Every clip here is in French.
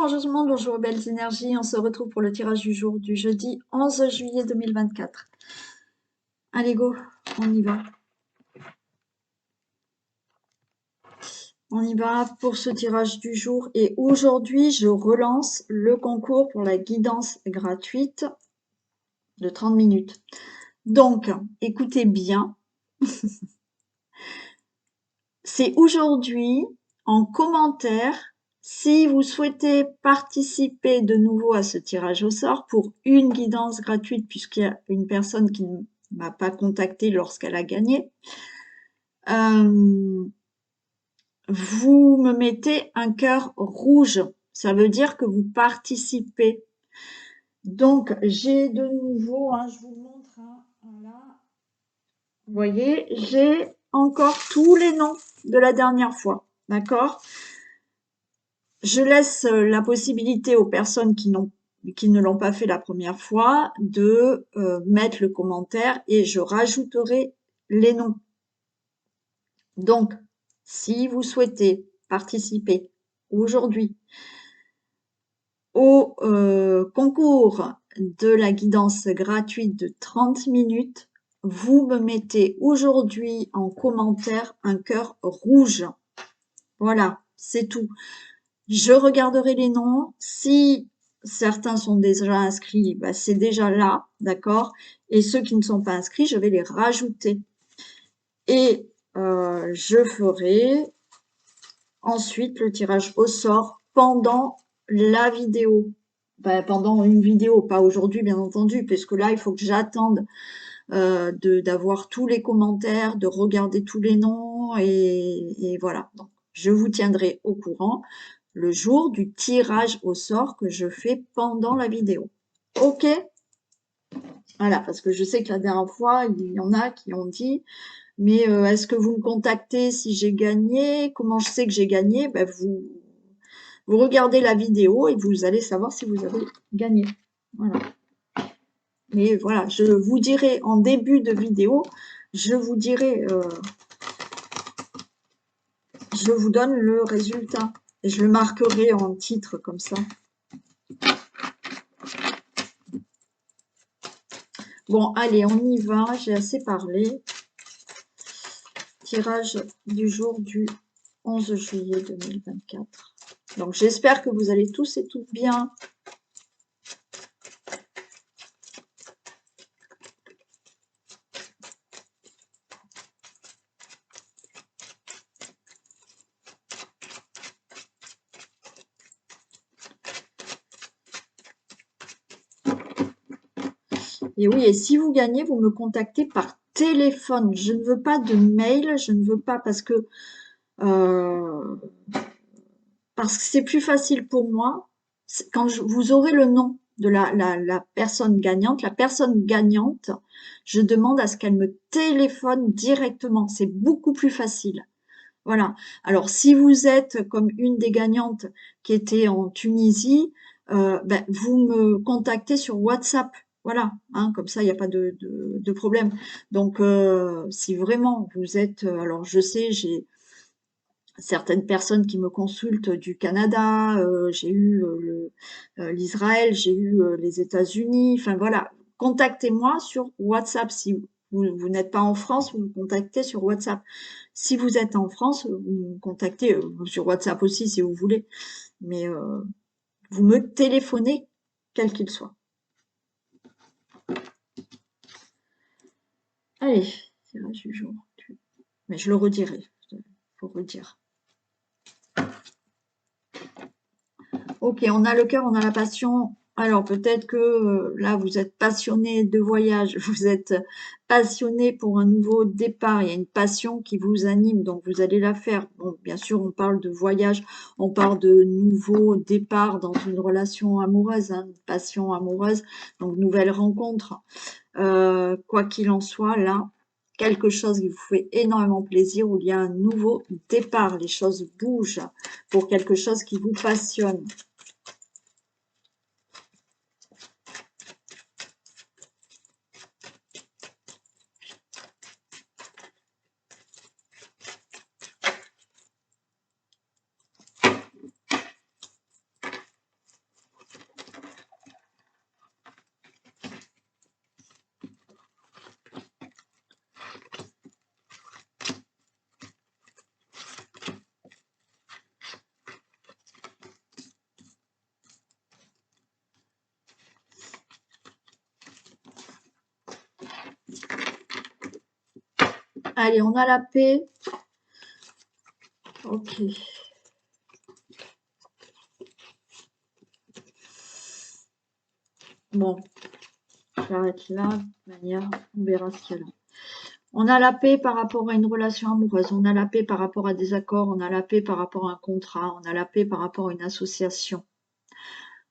Bonjour tout le monde, bonjour belles énergies, on se retrouve pour le tirage du jour du jeudi 11 juillet 2024. Allez go, on y va. On y va pour ce tirage du jour et aujourd'hui je relance le concours pour la guidance gratuite de 30 minutes. Donc, écoutez bien, c'est aujourd'hui en commentaire si vous souhaitez participer de nouveau à ce tirage au sort pour une guidance gratuite puisqu'il y a une personne qui ne m'a pas contacté lorsqu'elle a gagné. Vous me mettez un cœur rouge. Ça veut dire que vous participez. Donc, j'ai de nouveau, je vous montre, voilà. Vous voyez, j'ai encore tous les noms de la dernière fois. D'accord? Je laisse la possibilité aux personnes qui ne l'ont pas fait la première fois de mettre le commentaire et je rajouterai les noms. Donc, si vous souhaitez participer aujourd'hui au concours de la guidance gratuite de 30 minutes, vous me mettez aujourd'hui en commentaire un cœur rouge. Voilà, c'est tout. Je regarderai les noms. Si certains sont déjà inscrits, bah, c'est déjà là, d'accord? Et ceux qui ne sont pas inscrits, je vais les rajouter. Et je ferai ensuite le tirage au sort pendant la vidéo. Bah, pendant une vidéo, pas aujourd'hui bien entendu, puisque là, il faut que j'attende d'avoir tous les commentaires, de regarder tous les noms et voilà. Donc, je vous tiendrai au courant le jour du tirage au sort que je fais pendant la vidéo. Ok? Voilà, parce que je sais que la dernière fois, il y en a qui ont dit mais est-ce que vous me contactez si j'ai gagné? Comment je sais que j'ai gagné? Ben, vous regardez la vidéo et vous allez savoir si vous avez gagné. Voilà. Mais voilà, je vous dirai en début de vidéo, je vous dirai, je vous donne le résultat. Et je le marquerai en titre comme ça. Bon, allez, on y va. J'ai assez parlé. Tirage du jour du 11 juillet 2024. Donc, j'espère que vous allez tous et toutes bien. Et oui, et si vous gagnez, vous me contactez par téléphone. Je ne veux pas de mail, je ne veux pas parce que c'est plus facile pour moi. Quand vous aurez le nom de la personne gagnante, je demande à ce qu'elle me téléphone directement. C'est beaucoup plus facile. Voilà. Alors, si vous êtes comme une des gagnantes qui était en Tunisie, ben, vous me contactez sur WhatsApp. Voilà, comme ça, il n'y a pas de problème. Donc, si vraiment vous êtes... alors, je sais, j'ai certaines personnes qui me consultent du Canada, j'ai eu l'Israël, j'ai eu les États-Unis. Enfin, voilà, contactez-moi sur WhatsApp. Si vous n'êtes pas en France, vous me contactez sur WhatsApp. Si vous êtes en France, vous me contactez sur WhatsApp aussi si vous voulez. Mais vous me téléphonez, quel qu'il soit. Allez, tirage du jour. Mais je le redirai. Il faut redire. Ok, on a le cœur, on a la passion. Alors peut-être que là, vous êtes passionné de voyage, vous êtes passionné pour un nouveau départ, il y a une passion qui vous anime, donc vous allez la faire. Bon, bien sûr, on parle de voyage, on parle de nouveau départ dans une relation amoureuse, une passion amoureuse, donc nouvelle rencontre. Quoi qu'il en soit, là, quelque chose qui vous fait énormément plaisir, où il y a un nouveau départ, les choses bougent pour quelque chose qui vous passionne. Allez, on a la paix. Ok. Bon, j'arrête là. De toute manière, on verra ce qu'il y a là. On a la paix par rapport à une relation amoureuse. On a la paix par rapport à des accords. On a la paix par rapport à un contrat. On a la paix par rapport à une association.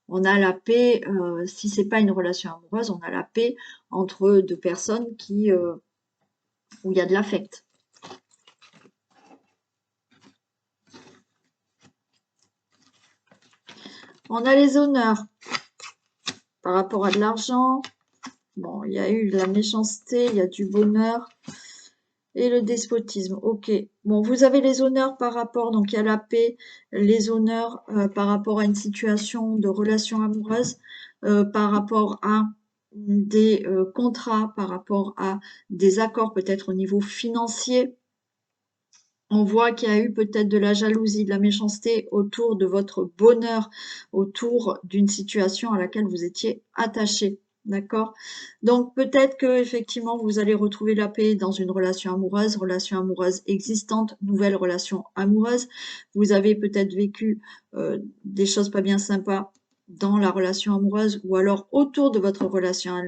On a la paix, si c'est pas une relation amoureuse, on a la paix entre deux personnes où il y a de l'affect. On a les honneurs par rapport à de l'argent. Bon, il y a eu de la méchanceté, il y a du bonheur et le despotisme. Ok. Bon, vous avez les honneurs par rapport, donc il y a la paix, les honneurs par rapport à une situation de relation amoureuse, par rapport à des contrats, par rapport à des accords peut-être au niveau financier. On voit qu'il y a eu peut-être de la jalousie, de la méchanceté autour de votre bonheur, autour d'une situation à laquelle vous étiez attaché. D'accord? Donc peut-être que effectivement vous allez retrouver la paix dans une relation amoureuse existante, nouvelle relation amoureuse. Vous avez peut-être vécu des choses pas bien sympas dans la relation amoureuse ou alors autour de votre relation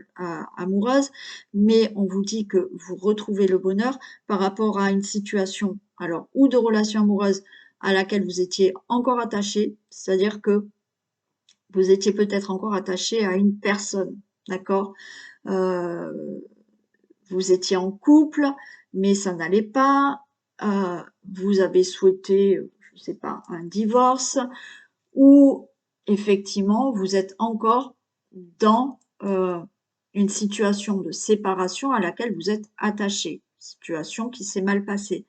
amoureuse, mais on vous dit que vous retrouvez le bonheur par rapport à une situation, alors, ou de relation amoureuse à laquelle vous étiez encore attaché, c'est-à-dire que vous étiez peut-être encore attaché à une personne, d'accord? Euh, vous étiez en couple, mais ça n'allait pas. Vous avez souhaité, je sais pas, un divorce, ou effectivement, vous êtes encore dans une situation de séparation à laquelle vous êtes attaché, situation qui s'est mal passée.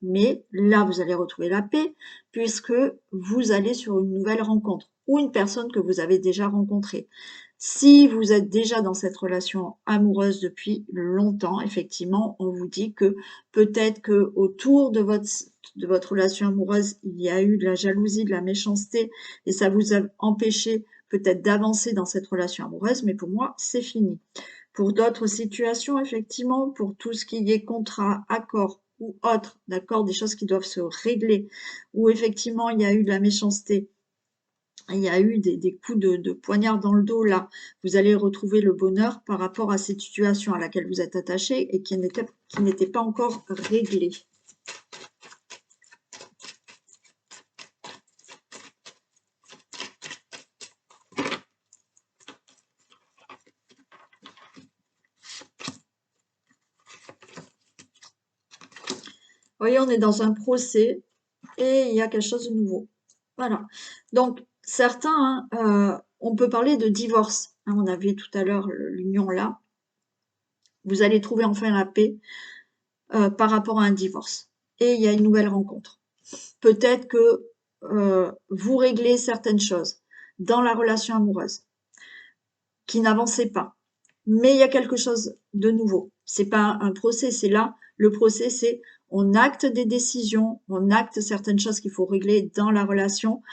Mais là, vous allez retrouver la paix puisque vous allez sur une nouvelle rencontre ou une personne que vous avez déjà rencontrée. Si vous êtes déjà dans cette relation amoureuse depuis longtemps, effectivement, on vous dit que peut-être que autour de votre relation amoureuse, il y a eu de la jalousie, de la méchanceté, et ça vous a empêché peut-être d'avancer dans cette relation amoureuse, mais pour moi, c'est fini. Pour d'autres situations, effectivement, pour tout ce qui est contrat, accord ou autre, d'accord, des choses qui doivent se régler, où effectivement il y a eu de la méchanceté, il y a eu des coups de poignard dans le dos, là, vous allez retrouver le bonheur par rapport à cette situation à laquelle vous êtes attaché et qui n'était pas encore réglée. Vous voyez, on est dans un procès et il y a quelque chose de nouveau. Voilà. Donc, certains, on peut parler de divorce. Hein, on avait tout à l'heure l'union là. Vous allez trouver enfin la paix par rapport à un divorce. Et il y a une nouvelle rencontre. Peut-être que vous réglez certaines choses dans la relation amoureuse qui n'avançaient pas. Mais il y a quelque chose de nouveau. C'est pas un procès, c'est là. Le procès, c'est on acte des décisions, on acte certaines choses qu'il faut régler dans la relation.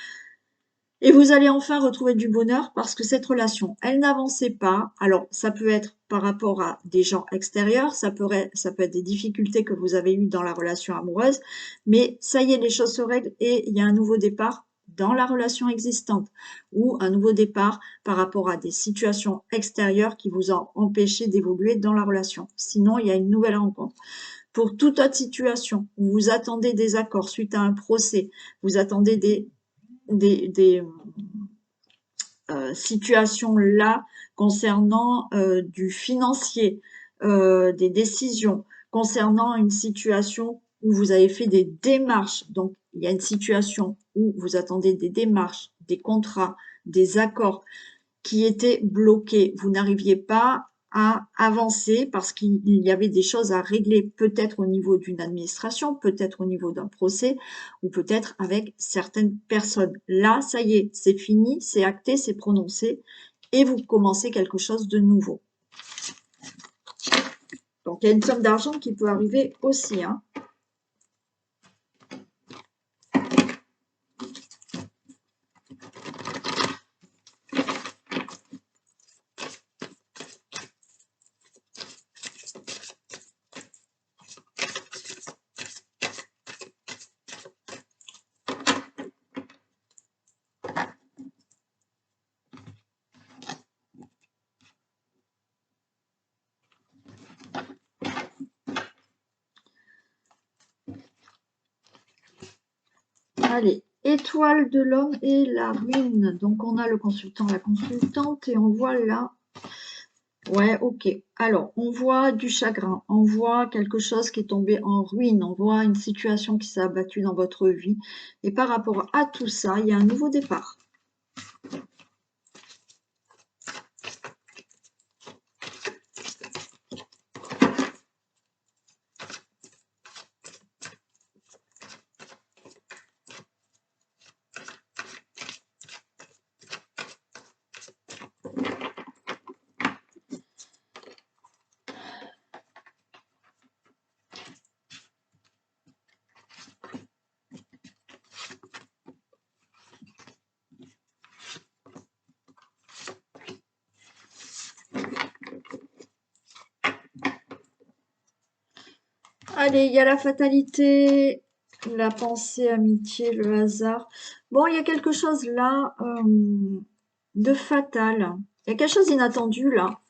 Et vous allez enfin retrouver du bonheur parce que cette relation, elle n'avançait pas. Alors, ça peut être par rapport à des gens extérieurs, ça peut être des difficultés que vous avez eues dans la relation amoureuse, mais ça y est, les choses se règlent et il y a un nouveau départ dans la relation existante ou un nouveau départ par rapport à des situations extérieures qui vous ont empêché d'évoluer dans la relation. Sinon, il y a une nouvelle rencontre. Pour toute autre situation où vous attendez des accords suite à un procès, vous attendez des situations là concernant du financier, des décisions, concernant une situation où vous avez fait des démarches. Donc, il y a une situation où vous attendez des démarches, des contrats, des accords qui étaient bloqués. Vous n'arriviez pas à avancer parce qu'il y avait des choses à régler peut-être au niveau d'une administration, peut-être au niveau d'un procès ou peut-être avec certaines personnes. Là, ça y est, c'est fini, c'est acté, c'est prononcé et vous commencez quelque chose de nouveau. Donc, il y a une somme d'argent qui peut arriver aussi. Hein. Allez, étoile de l'homme et la ruine. Donc, on a le consultant, la consultante, et on voit là. Ouais, ok. Alors, on voit du chagrin, on voit quelque chose qui est tombé en ruine, on voit une situation qui s'est abattue dans votre vie. Et par rapport à tout ça, il y a un nouveau départ. Allez, il y a la fatalité, la pensée, amitié, le hasard. Bon, il y a quelque chose là de fatal. Il y a quelque chose d'inattendu là.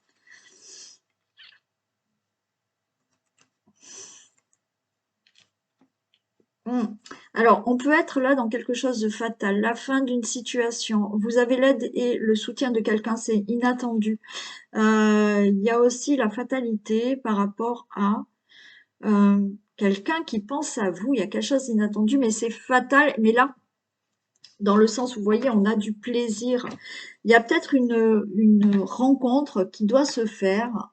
Hmm. Alors, on peut être là dans quelque chose de fatal, la fin d'une situation. Vous avez l'aide et le soutien de quelqu'un, c'est inattendu. Il y a aussi la fatalité par rapport à quelqu'un qui pense à vous. Il y a quelque chose d'inattendu, mais c'est fatal. Mais là, dans le sens où, vous voyez, on a du plaisir. Il y a peut-être une rencontre qui doit se faire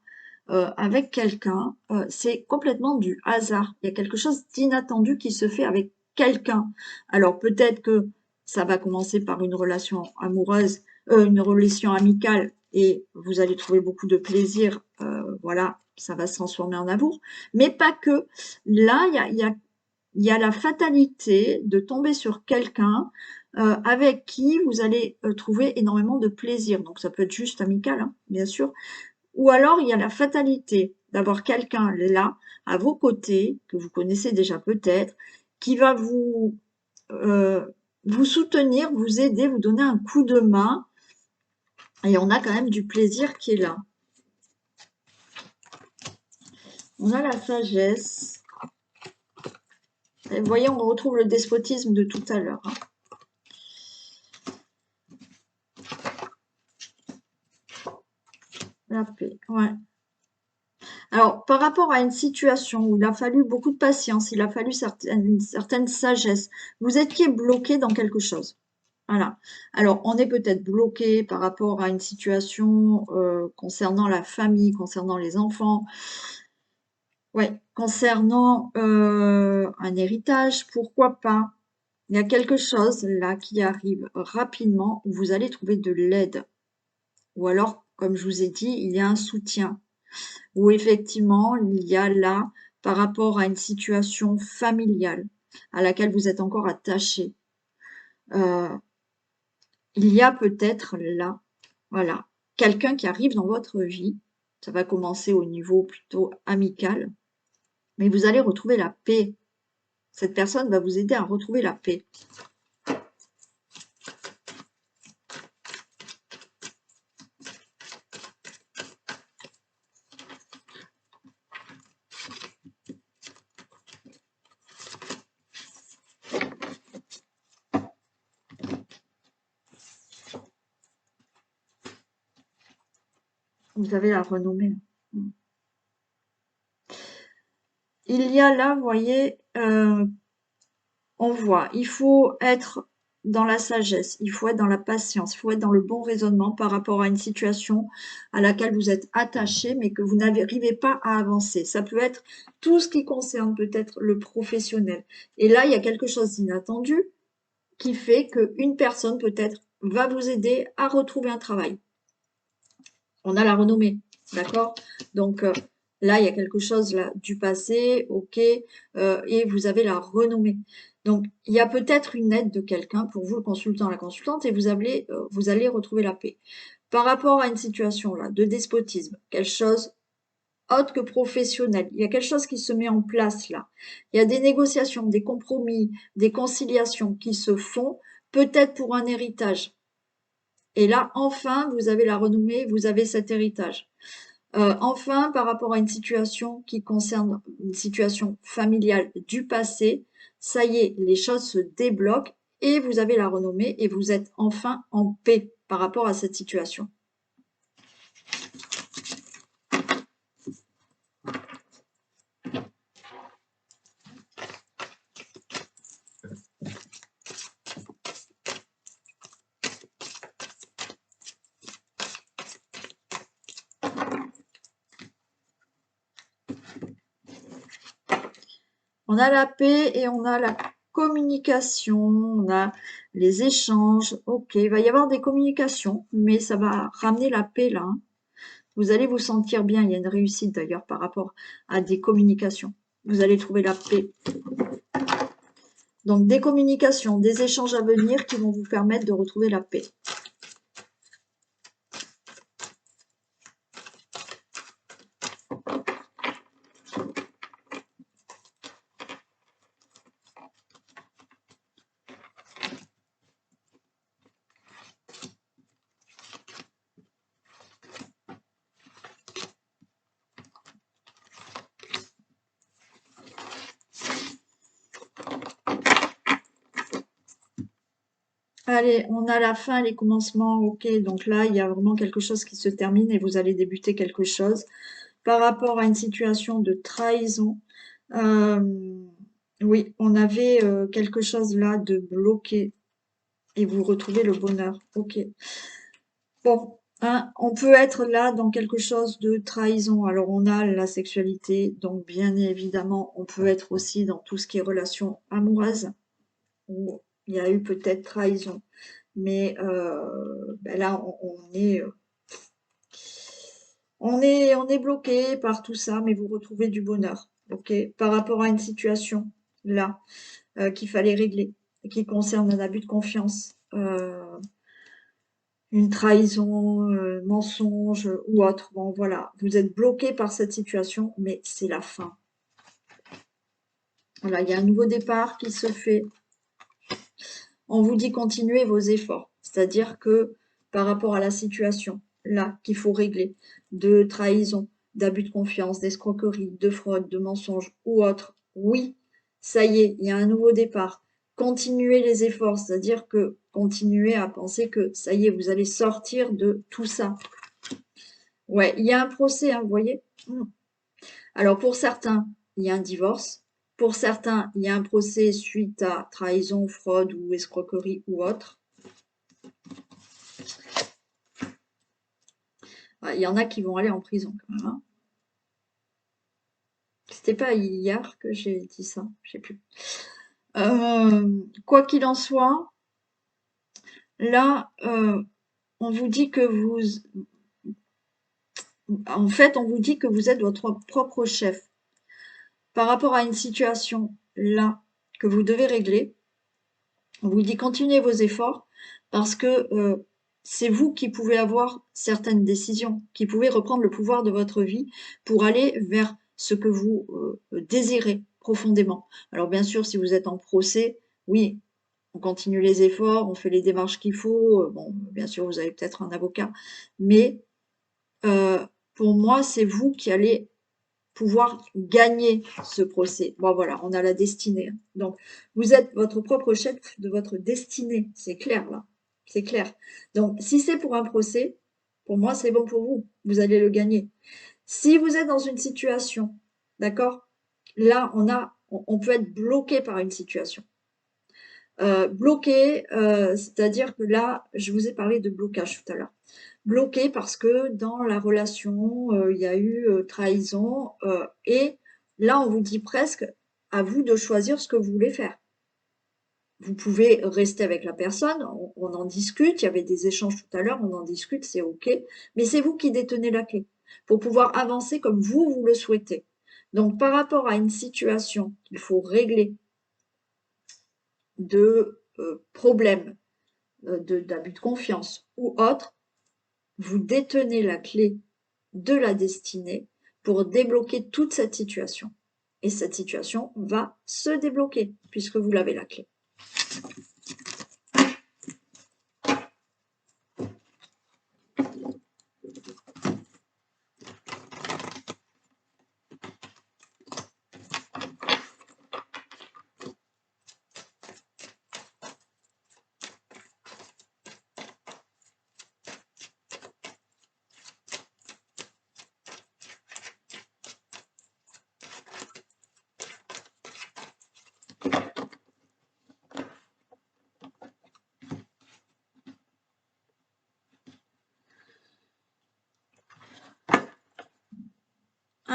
avec quelqu'un. C'est complètement du hasard. Il y a quelque chose d'inattendu qui se fait avec quelqu'un. Alors peut-être que ça va commencer par une relation amoureuse, une relation amicale, et vous allez trouver beaucoup de plaisir. Voilà, ça va se transformer en amour. Mais pas que. Là, il y a la fatalité de tomber sur quelqu'un avec qui vous allez trouver énormément de plaisir. Donc ça peut être juste amical, hein, bien sûr. Ou alors il y a la fatalité d'avoir quelqu'un là, à vos côtés, que vous connaissez déjà peut-être, qui va euh, vous soutenir, vous aider, vous donner un coup de main. Et on a quand même du plaisir qui est là. On a la sagesse. Et vous voyez, on retrouve le despotisme de tout à l'heure, hein. La paix, ouais. Alors, par rapport à une situation où il a fallu beaucoup de patience, il a fallu une certaine sagesse, vous étiez bloqué dans quelque chose. Voilà. Alors, on est peut-être bloqué par rapport à une situation concernant la famille, concernant les enfants, ouais, concernant un héritage, pourquoi pas. Il y a quelque chose là qui arrive rapidement où vous allez trouver de l'aide. Ou alors, comme je vous ai dit, il y a un soutien. Où effectivement, il y a là, par rapport à une situation familiale à laquelle vous êtes encore attaché, euh, il y a peut-être là, voilà, quelqu'un qui arrive dans votre vie. Ça va commencer au niveau plutôt amical, mais vous allez retrouver la paix. Cette personne va vous aider à retrouver la paix. Vous avez la renommée. Il y a là, vous voyez, on voit, il faut être dans la sagesse, il faut être dans la patience, il faut être dans le bon raisonnement par rapport à une situation à laquelle vous êtes attaché, mais que vous n'arrivez pas à avancer. Ça peut être tout ce qui concerne peut-être le professionnel. Et là, il y a quelque chose d'inattendu qui fait qu'une personne peut-être va vous aider à retrouver un travail. On a la renommée, d'accord? Donc là, il y a quelque chose là du passé, ok, et vous avez la renommée. Donc il y a peut-être une aide de quelqu'un pour vous, le consultant, la consultante, et vous allez retrouver la paix. Par rapport à une situation là de despotisme, quelque chose autre que professionnel, il y a quelque chose qui se met en place là. Il y a des négociations, des compromis, des conciliations qui se font, peut-être pour un héritage. Et là, enfin, vous avez la renommée, vous avez cet héritage. Enfin, par rapport à une situation qui concerne une situation familiale du passé, ça y est, les choses se débloquent et vous avez la renommée et vous êtes enfin en paix par rapport à cette situation. On a la paix et on a la communication, on a les échanges. Ok, il va y avoir des communications, mais ça va ramener la paix là, hein. Vous allez vous sentir bien. Il y a une réussite d'ailleurs par rapport à des communications. Vous allez trouver la paix. Donc des communications, des échanges à venir qui vont vous permettre de retrouver la paix. Allez, on a la fin, les commencements, ok. Donc là, il y a vraiment quelque chose qui se termine et vous allez débuter quelque chose. Par rapport à une situation de trahison, euh, oui, on avait quelque chose là de bloqué et vous retrouvez le bonheur. Ok. Bon, hein, on peut être là dans quelque chose de trahison. Alors, on a la sexualité, donc bien évidemment, on peut être aussi dans tout ce qui est relations amoureuses, où il y a eu peut-être trahison. Mais ben là, on est bloqué par tout ça, mais vous retrouvez du bonheur, ok? Par rapport à une situation là qu'il fallait régler, qui concerne un abus de confiance, une trahison, mensonge ou autre. Bon, voilà, vous êtes bloqué par cette situation, mais c'est la fin. Voilà, il y a un nouveau départ qui se fait. On vous dit continuez vos efforts, c'est-à-dire que par rapport à la situation là qu'il faut régler, de trahison, d'abus de confiance, d'escroquerie, de fraude, de mensonge ou autre, oui, ça y est, il y a un nouveau départ. Continuez les efforts, c'est-à-dire que continuez à penser que ça y est, vous allez sortir de tout ça. Ouais, il y a un procès, hein, vous voyez. Alors pour certains, il y a un divorce. Pour certains, il y a un procès suite à trahison, fraude ou escroquerie ou autre. Il y en a qui vont aller en prison quand même, hein. C'était pas hier que j'ai dit ça, je sais plus. Quoi qu'il en soit, là, on vous dit que en fait, on vous dit que vous êtes votre propre chef. Par rapport à une situation là que vous devez régler, on vous dit continuez vos efforts parce que c'est vous qui pouvez avoir certaines décisions, qui pouvez reprendre le pouvoir de votre vie pour aller vers ce que vous désirez profondément. Alors bien sûr, si vous êtes en procès, oui, on continue les efforts, on fait les démarches qu'il faut. Bon, bien sûr, vous avez peut-être un avocat, mais pour moi, c'est vous qui allez pouvoir gagner ce procès. Bon, voilà, on a la destinée. Donc, vous êtes votre propre chef de votre destinée. C'est clair, là. C'est clair. Donc, si c'est pour un procès, pour moi, c'est bon pour vous. Vous allez le gagner. Si vous êtes dans une situation, d'accord? Là, on peut être bloqué par une situation. Bloqué, c'est-à-dire que là, je vous ai parlé de blocage tout à l'heure. Bloqué parce que dans la relation, il y a eu trahison et là, on vous dit presque à vous de choisir ce que vous voulez faire. Vous pouvez rester avec la personne, on en discute, il y avait des échanges tout à l'heure, on en discute, c'est OK, mais c'est vous qui détenez la clé pour pouvoir avancer comme vous le souhaitez. Donc, par rapport à une situation qu'il faut régler de problèmes d'abus de confiance ou autre, vous détenez la clé de la destinée pour débloquer toute cette situation. Et cette situation va se débloquer puisque vous l'avez la clé.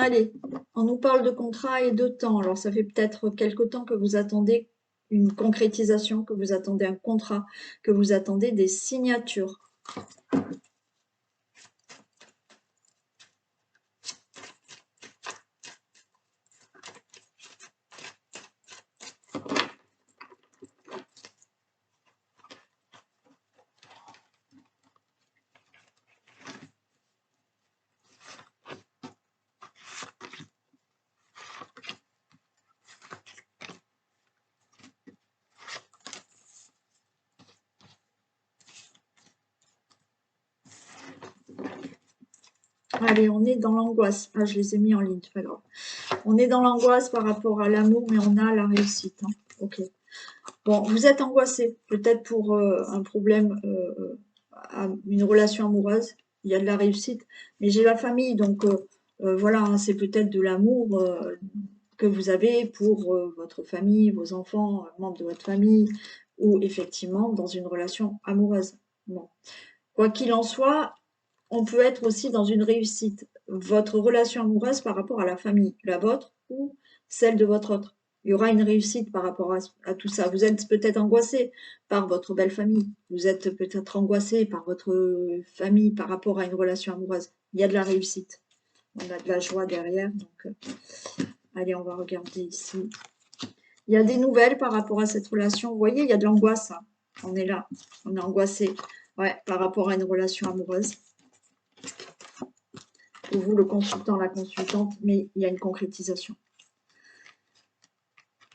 Allez, on nous parle de contrat et de temps. Alors, ça fait peut-être quelque temps que vous attendez une concrétisation, que vous attendez un contrat, que vous attendez des signatures. Allez, on est dans l'angoisse. Ah, je les ai mis en ligne, c'est pas grave. On est dans l'angoisse par rapport à l'amour, mais on a la réussite. Hein. Ok. Bon, vous êtes angoissé, peut-être pour un problème, une relation amoureuse. Il y a de la réussite, mais j'ai la famille, donc voilà, hein, c'est peut-être de l'amour que vous avez pour votre famille, vos enfants, membres de votre famille, ou effectivement dans une relation amoureuse. Bon. Quoi qu'il en soit, on peut être aussi dans une réussite. Votre relation amoureuse par rapport à la famille, la vôtre ou celle de votre autre. Il y aura une réussite par rapport à tout ça. Vous êtes peut-être angoissé par votre belle famille. Vous êtes peut-être angoissé par votre famille par rapport à une relation amoureuse. Il y a de la réussite. On a de la joie derrière. Donc, allez, on va regarder ici. Il y a des nouvelles par rapport à cette relation. Vous voyez, il y a de l'angoisse. Hein. On est là. On est angoissé. Ouais, par rapport à une relation amoureuse. Pour vous, le consultant, la consultante, mais il y a une concrétisation.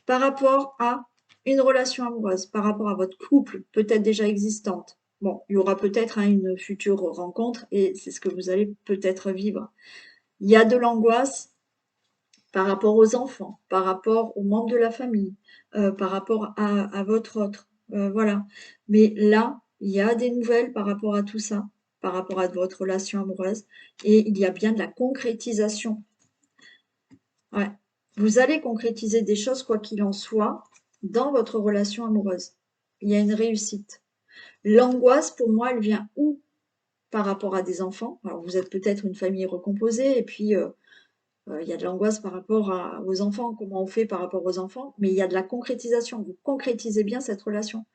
Par rapport à une relation amoureuse, par rapport à votre couple, peut-être déjà existante. Bon, il y aura peut-être une future rencontre et c'est ce que vous allez peut-être vivre. Il y a de l'angoisse par rapport aux enfants, par rapport aux membres de la famille, par rapport à votre autre. Voilà. Mais là, il y a des nouvelles par rapport à tout ça, par rapport à votre relation amoureuse et il y a bien de la concrétisation. Ouais. Vous allez concrétiser des choses, quoi qu'il en soit, dans votre relation amoureuse. Il y a une réussite. L'angoisse, pour moi, elle vient où par rapport à des enfants? Alors, vous êtes peut-être une famille recomposée, et puis il y a de l'angoisse par rapport aux enfants, comment on fait par rapport aux enfants, mais il y a de la concrétisation. Vous concrétisez bien cette relation.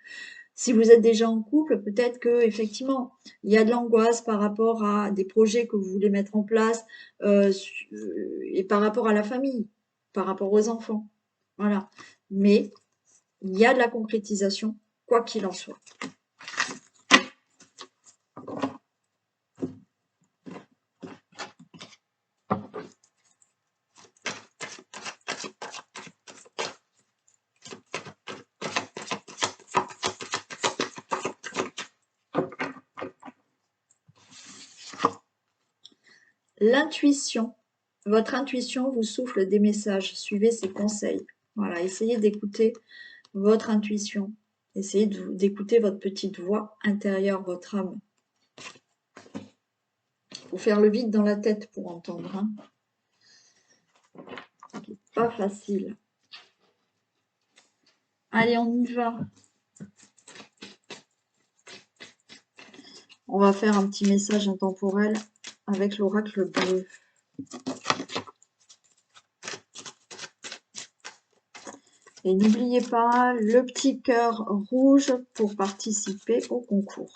Si vous êtes déjà en couple, peut-être que effectivement, il y a de l'angoisse par rapport à des projets que vous voulez mettre en place et par rapport à la famille, par rapport aux enfants. Voilà. Mais il y a de la concrétisation, quoi qu'il en soit. L'intuition. Votre intuition vous souffle des messages. Suivez ses conseils. Voilà, essayez d'écouter votre intuition. Essayez d'écouter votre petite voix intérieure, votre âme. Il faut faire le vide dans la tête pour entendre. Hein. Pas facile. Allez, on y va. On va faire un petit message intemporel avec l'oracle bleu. Et n'oubliez pas le petit cœur rouge pour participer au concours.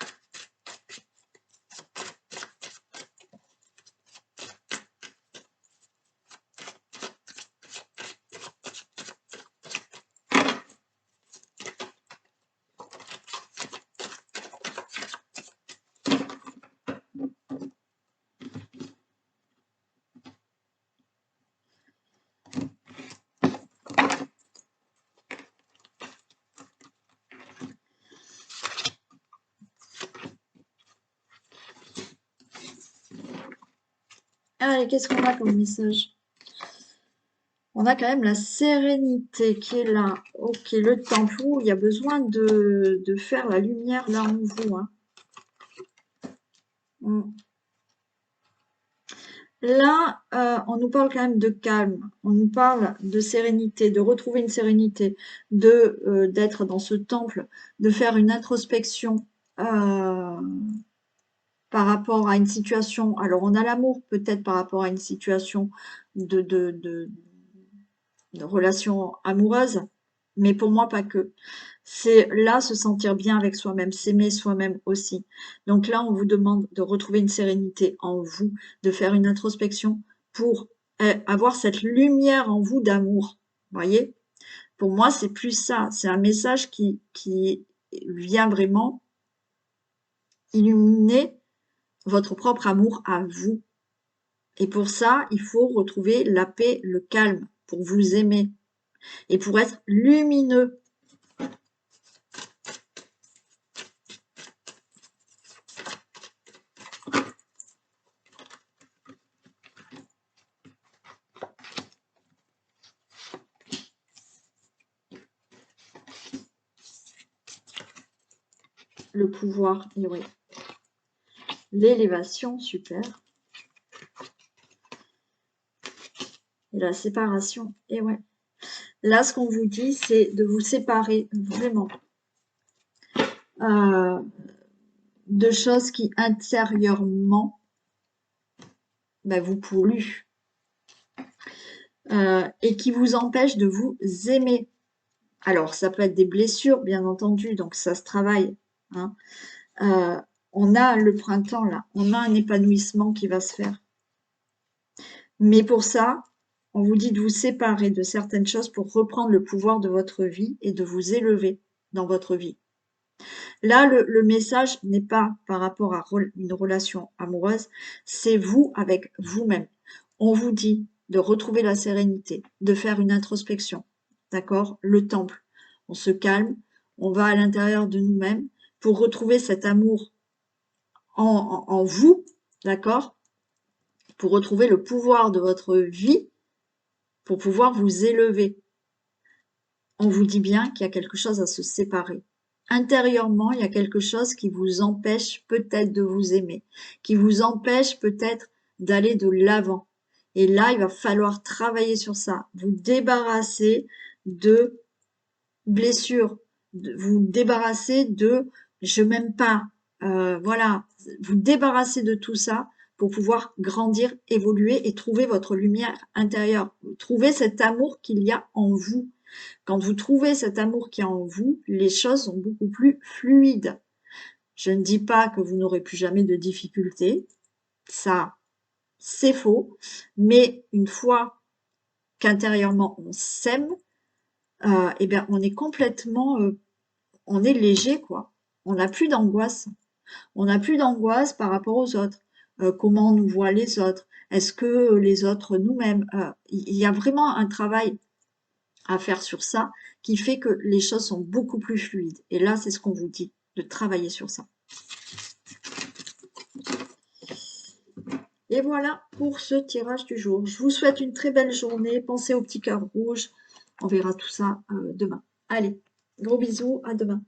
Allez, qu'est-ce qu'on a comme message? On a quand même la sérénité qui est là. Ok, le temple. Ouh, il y a besoin de faire la lumière là en vous. Hein. Là, on nous parle quand même de calme, on nous parle de sérénité, de retrouver une sérénité, d'être dans ce temple, de faire une introspection par rapport à une situation, alors on a l'amour peut-être par rapport à une situation de relation amoureuse, mais pour moi pas que. C'est là se sentir bien avec soi-même, s'aimer soi-même aussi. Donc là, on vous demande de retrouver une sérénité en vous, de faire une introspection pour avoir cette lumière en vous d'amour. Voyez? Pour moi, c'est plus ça. C'est un message qui vient vraiment illuminer votre propre amour à vous. Et pour ça, il faut retrouver la paix, le calme, pour vous aimer et pour être lumineux. Le pouvoir, et oui. L'élévation, super. Et la séparation, et ouais. Là, ce qu'on vous dit, c'est de vous séparer vraiment de choses qui intérieurement vous polluent et qui vous empêchent de vous aimer. Alors, ça peut être des blessures, bien entendu, donc ça se travaille. Hein. On a le printemps, là, on a un épanouissement qui va se faire. Mais pour ça, on vous dit de vous séparer de certaines choses pour reprendre le pouvoir de votre vie et de vous élever dans votre vie. Là, le message n'est pas par rapport à une relation amoureuse, c'est vous avec vous-même. On vous dit de retrouver la sérénité, de faire une introspection, d'accord? Le temple, on se calme, on va à l'intérieur de nous-mêmes pour retrouver cet amour en vous, d'accord? Pour retrouver le pouvoir de votre vie, pour pouvoir vous élever. On vous dit bien qu'il y a quelque chose à se séparer. Intérieurement, il y a quelque chose qui vous empêche peut-être de vous aimer, qui vous empêche peut-être d'aller de l'avant. Et là, il va falloir travailler sur ça, vous débarrasser de blessures, vous débarrasser de je m'aime pas, voilà, vous débarrasser de tout ça pour pouvoir grandir, évoluer et trouver votre lumière intérieure, trouver cet amour qu'il y a en vous. Quand vous trouvez cet amour qui est en vous, les choses sont beaucoup plus fluides. Je ne dis pas que vous n'aurez plus jamais de difficultés, ça, c'est faux, mais une fois qu'intérieurement on s'aime, eh bien on est complètement, on est léger quoi. On n'a plus d'angoisse. On n'a plus d'angoisse par rapport aux autres. Comment on nous voit les autres? Est-ce que les autres nous-mêmes? Il y a vraiment un travail à faire sur ça qui fait que les choses sont beaucoup plus fluides. Et là, c'est ce qu'on vous dit, de travailler sur ça. Et voilà pour ce tirage du jour. Je vous souhaite une très belle journée. Pensez au petit cœur rouge. On verra tout ça demain. Allez, gros bisous, à demain.